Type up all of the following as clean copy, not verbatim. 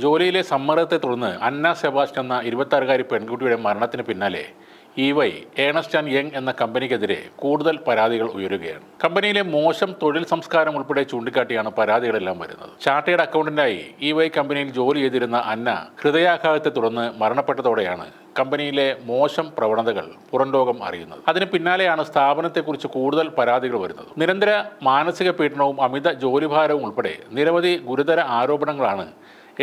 ജോലിയിലെ സമ്മർദ്ദത്തെ തുടർന്ന് അന്ന സെബാസ്റ്റ്യൻ എന്ന 26-കാരി പെൺകുട്ടിയുടെ മരണത്തിന് പിന്നാലെ EY ഏണസ്റ്റ് ആൻഡ് യങ് എന്ന കമ്പനിക്കെതിരെ കൂടുതൽ പരാതികൾ ഉയരുകയാണ്. കമ്പനിയിലെ മോശം തൊഴിൽ സംസ്കാരം ഉൾപ്പെടെ ചൂണ്ടിക്കാട്ടിയാണ് പരാതികളെല്ലാം വരുന്നത്. ചാർട്ടേഡ് അക്കൗണ്ടന്റായി EY കമ്പനിയിൽ ജോലി ചെയ്തിരുന്ന അന്ന ഹൃദയാഘാതത്തെ തുടർന്ന് മരണപ്പെട്ടതോടെയാണ് കമ്പനിയിലെ മോശം പ്രവണതകൾ പുറംലോകം അറിയുന്നത്. അതിന് പിന്നാലെയാണ് സ്ഥാപനത്തെക്കുറിച്ച് കൂടുതൽ പരാതികൾ വരുന്നത്. നിരന്തര മാനസിക പീഡനവും അമിത ജോലിഭാരവും ഉൾപ്പെടെ നിരവധി ഗുരുതര ആരോപണങ്ങളാണ്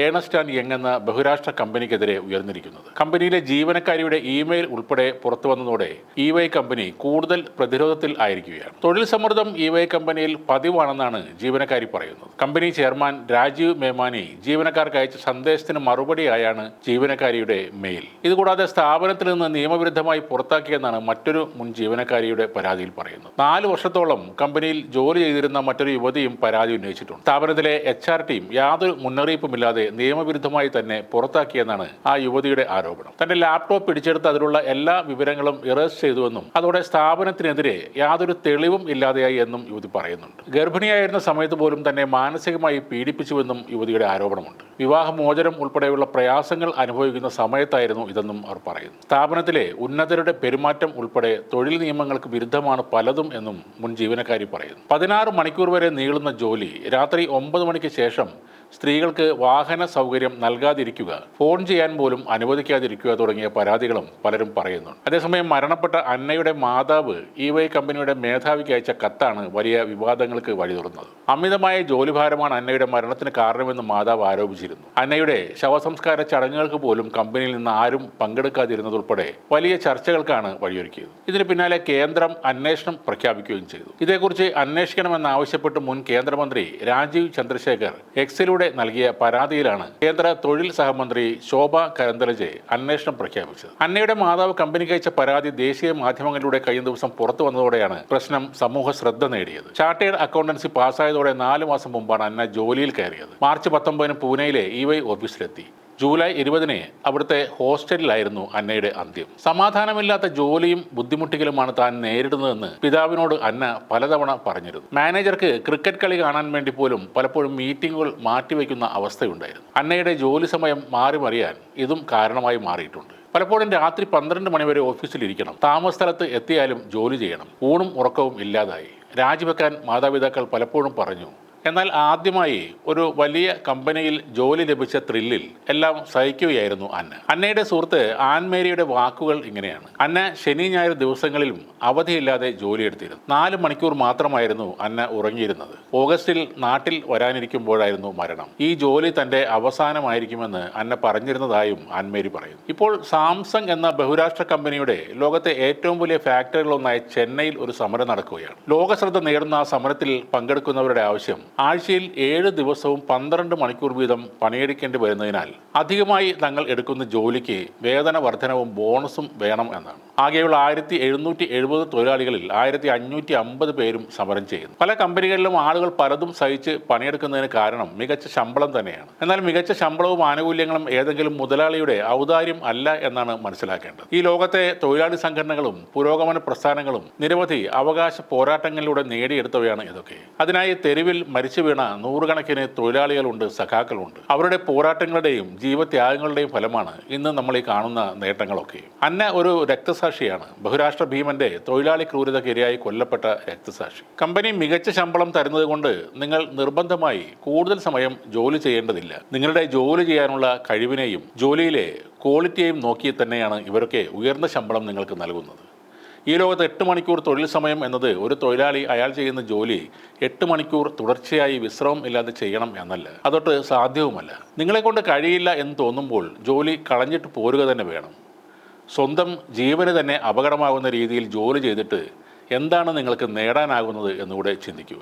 ഏണസ്റ്റ് ആൻഡ് യങ് എന്ന ബഹുരാഷ്ട്ര കമ്പനിക്കെതിരെ ഉയർന്നിരിക്കുന്നത്. കമ്പനിയിലെ ജീവനക്കാരിയുടെ ഇമെയിൽ ഉൾപ്പെടെ പുറത്തു വന്നതോടെ EY കമ്പനി കൂടുതൽ പ്രതിരോധത്തിൽ ആയിരിക്കുകയാണ്. തൊഴിൽ സമ്മർദ്ദം EY കമ്പനിയിൽ പതിവാണെന്നാണ് ജീവനക്കാരി പറയുന്നത്. കമ്പനി ചെയർമാൻ രാജീവ് മേമാനി ജീവനക്കാർക്ക് അയച്ച സന്ദേശത്തിന് മറുപടിയായാണ് ജീവനക്കാരിയുടെ മെയിൽ. ഇതുകൂടാതെ സ്ഥാപനത്തിൽ നിന്ന് നിയമവിരുദ്ധമായി പുറത്താക്കിയെന്നാണ് മറ്റൊരു മുൻ ജീവനക്കാരിയുടെ പരാതിയിൽ പറയുന്നത്. 4 വർഷത്തോളം കമ്പനിയിൽ ജോലി ചെയ്തിരുന്ന മറ്റൊരു യുവതിയും പരാതി ഉന്നയിച്ചിട്ടുണ്ട്. സ്ഥാപനത്തിലെ HR ടീം യാതൊരു മുന്നറിയിപ്പുമില്ലാതെ നിയമവിരുദ്ധമായി തന്നെ പുറത്താക്കിയെന്നാണ് ആ യുവതിയുടെ ആരോപണം. തന്റെ ലാപ്ടോപ്പ് പിടിച്ചെടുത്ത് അതിലുള്ള എല്ലാ വിവരങ്ങളും ഇറേസ് ചെയ്തുവെന്നും അതോടെ സ്ഥാപനത്തിനെതിരെ യാതൊരു തെളിവും ഇല്ലാതെയായി എന്നും യുവതി പറയുന്നുണ്ട്. ഗർഭിണിയായിരുന്ന സമയത്ത് പോലും തന്നെ മാനസികമായി പീഡിപ്പിച്ചുവെന്നും യുവതിയുടെ ആരോപണമുണ്ട്. വിവാഹമോചനം ഉൾപ്പെടെയുള്ള പ്രയാസങ്ങൾ അനുഭവിക്കുന്ന സമയത്തായിരുന്നു ഇതെന്നും അവർ പറയുന്നു. സ്ഥാപനത്തിലെ ഉന്നതരുടെ പെരുമാറ്റം ഉൾപ്പെടെ തൊഴിൽ നിയമങ്ങൾക്ക് വിരുദ്ധമാണ് പലതും എന്നും മുൻ ജീവനക്കാരി പറയുന്നു. 16 മണിക്കൂർ വരെ നീളുന്ന ജോലി, രാത്രി 9 മണിക്ക് ശേഷം സ്ത്രീകൾക്ക് വാഹന സൗകര്യം നൽകാതിരിക്കുക, ഫോൺ ചെയ്യാൻ പോലും അനുവദിക്കാതിരിക്കുക തുടങ്ങിയ പരാതികളും പലരും പറയുന്നുണ്ട്. അതേസമയം മരണപ്പെട്ട അന്നയുടെ മാതാവ് EY കമ്പനിയുടെ മേധാവിക്ക് അയച്ച കത്താണ് വലിയ വിവാദങ്ങൾക്ക് വഴിതുറന്നത്. അമിതമായ ജോലിഭാരമാണ് അന്നയുടെ മരണത്തിന് കാരണമെന്ന് മാതാവ് ആരോപിച്ചിരുന്നു. അന്നയുടെ ശവസംസ്കാര ചടങ്ങുകൾക്ക് പോലും കമ്പനിയിൽ നിന്ന് ആരും പങ്കെടുക്കാതിരുന്നതുൾപ്പെടെ വലിയ ചർച്ചകൾക്കാണ് വഴിയൊരുക്കിയത്. ഇതിന് പിന്നാലെ കേന്ദ്രം അന്വേഷണം പ്രഖ്യാപിക്കുകയും ചെയ്തു. ഇതേക്കുറിച്ച് അന്വേഷിക്കണമെന്നാവശ്യപ്പെട്ട് മുൻ കേന്ദ്രമന്ത്രി രാജീവ് ചന്ദ്രശേഖർ എക്സിലൂടെ നൽകിയ പരാതിയിലാണ് കേന്ദ്ര തൊഴിൽ സഹമന്ത്രി ശോഭ കരന്തലജെ അന്വേഷണം പ്രഖ്യാപിച്ചത്. അന്നയുടെ മാതാവ് കമ്പനിക്ക് അയച്ച പരാതി ദേശീയ മാധ്യമങ്ങളിലൂടെ കഴിഞ്ഞ ദിവസം പുറത്തു വന്നതോടെയാണ് പ്രശ്നം സമൂഹ ശ്രദ്ധ നേടിയത്. ചാർട്ടേഡ് അക്കൗണ്ടൻസി പാസ്സായതോടെ 4 മാസം മുമ്പാണ് അന്ന ജോലിയിൽ കയറിയത്. മാർച്ച് 19 പൂനെയിലെ EY ഓഫീസിലെത്തി. ജൂലൈ 20 അവിടുത്തെ ഹോസ്റ്റലിലായിരുന്നു അന്നയുടെ അന്ത്യം. സമാധാനമില്ലാത്ത ജോലിയും ബുദ്ധിമുട്ടിക്കലുമാണ് താൻ നേരിടുന്നതെന്ന് പിതാവിനോട് അന്ന പലതവണ പറഞ്ഞിരുന്നു. മാനേജർക്ക് ക്രിക്കറ്റ് കളി കാണാൻ വേണ്ടി പോലും പലപ്പോഴും മീറ്റിംഗുകൾ മാറ്റിവെക്കുന്ന അവസ്ഥയുണ്ടായിരുന്നു. അന്നയുടെ ജോലി സമയം മാറി മറിയാൻ ഇതും കാരണമായി മാറിയിട്ടുണ്ട്. പലപ്പോഴും രാത്രി 12 മണി വരെ ഓഫീസിലിരിക്കണം. താമസസ്ഥലത്ത് എത്തിയാലും ജോലി ചെയ്യണം. ഊണും ഉറക്കവും ഇല്ലാതായി. രാജിവെക്കാൻ മാതാപിതാക്കൾ പലപ്പോഴും പറഞ്ഞു. എന്നാൽ ആദ്യമായി ഒരു വലിയ കമ്പനിയിൽ ജോലി ലഭിച്ച ത്രില്ലിൽ എല്ലാം സഹിക്കുകയായിരുന്നു അന്ന. അന്നയുടെ സുഹൃത്ത് ആൻമേരിയുടെ വാക്കുകൾ ഇങ്ങനെയാണ്: അന്ന ശനി ഞായർ ദിവസങ്ങളിലും അവധിയില്ലാതെ ജോലിയെടുത്തിരുന്നു. 4 മണിക്കൂർ മാത്രമായിരുന്നു അന്ന ഉറങ്ങിയിരുന്നത്. ഓഗസ്റ്റിൽ നാട്ടിൽ വരാനിരിക്കുമ്പോഴായിരുന്നു മരണം. ഈ ജോലി തന്റെ അവസാനമായിരിക്കുമെന്ന് അന്ന പറഞ്ഞിരുന്നതായും ആൻമേരി പറയുന്നു. ഇപ്പോൾ സാംസങ് എന്ന ബഹുരാഷ്ട്ര കമ്പനിയുടെ ലോകത്തെ ഏറ്റവും വലിയ ഫാക്ടറികളൊന്നായ ചെന്നൈയിൽ ഒരു സമരം നടക്കുകയാണ്. ലോകശ്രദ്ധ നേടുന്ന ആ സമരത്തിൽ പങ്കെടുക്കുന്നവരുടെ ആവശ്യം ആഴ്ചയിൽ 7 ദിവസവും 12 മണിക്കൂർ വീതം പണിയെടുക്കേണ്ടി വരുന്നതിനാൽ അധികമായി തങ്ങൾ എടുക്കുന്ന ജോലിക്ക് വേതന വർധനവും ബോണസും വേണം എന്നാണ്. ആകെയുള്ള 1770 തൊഴിലാളികളിൽ 1550 പേരും സമരം ചെയ്യുന്നു. പല കമ്പനികളിലും ആളുകൾ പലതും സഹിച്ച് പണിയെടുക്കുന്നതിന് കാരണം മികച്ച ശമ്പളം തന്നെയാണ്. എന്നാൽ മികച്ച ശമ്പളവും ആനുകൂല്യങ്ങളും ഏതെങ്കിലും മുതലാളിയുടെ ഔദാര്യം അല്ല എന്നാണ് മനസ്സിലാക്കേണ്ടത്. ഈ ലോകത്തെ തൊഴിലാളി സംഘടനകളും പുരോഗമന പ്രസ്ഥാനങ്ങളും നിരവധി അവകാശ പോരാട്ടങ്ങളിലൂടെ നേടിയെടുത്തവയാണ് ഇതൊക്കെ. അതിനായി തെരുവിൽ മരിച്ചു വീണ നൂറുകണക്കിന് തൊഴിലാളികളുണ്ട്, സഖാക്കളുണ്ട്. അവരുടെ പോരാട്ടങ്ങളുടെയും ജീവത്യാഗങ്ങളുടെയും ഫലമാണ് ഇന്ന് നമ്മൾ ഈ കാണുന്ന നേട്ടങ്ങളൊക്കെ. അന്ന ഒരു രക്തസാക്ഷിയാണ്. ബഹുരാഷ്ട്ര ഭീമന്റെ തൊഴിലാളി ക്രൂരതയ്ക്കിരയായി കൊല്ലപ്പെട്ട രക്തസാക്ഷി. കമ്പനി മികച്ച ശമ്പളം തരുന്നത് കൊണ്ട് നിങ്ങൾ നിർബന്ധമായി കൂടുതൽ സമയം ജോലി ചെയ്യേണ്ടതില്ല. നിങ്ങളുടെ ജോലി ചെയ്യാനുള്ള കഴിവിനെയും ജോലിയിലെ ക്വാളിറ്റിയെയും നോക്കി തന്നെയാണ് ഇവരൊക്കെ ഉയർന്ന ശമ്പളം നിങ്ങൾക്ക് നൽകുന്നത്. ഈ ലോകത്ത് 8 മണിക്കൂർ തൊഴിൽ സമയം എന്നത് ഒരു തൊഴിലാളി അയാൾ ചെയ്യുന്ന ജോലി 8 മണിക്കൂർ തുടർച്ചയായി വിശ്രമം ഇല്ലാതെ ചെയ്യണം എന്നല്ല. അതൊട്ട് സാധ്യവുമല്ല. നിങ്ങളെ കൊണ്ട് കഴിയില്ല എന്ന് തോന്നുമ്പോൾ ജോലി കളഞ്ഞിട്ട് പോരുക തന്നെ വേണം. സ്വന്തം ജീവന് തന്നെ അപകടമാകുന്ന രീതിയിൽ ജോലി ചെയ്തിട്ട് എന്താണ് നിങ്ങൾക്ക് നേടാനാകുന്നത് എന്നുകൂടെ ചിന്തിക്കുക.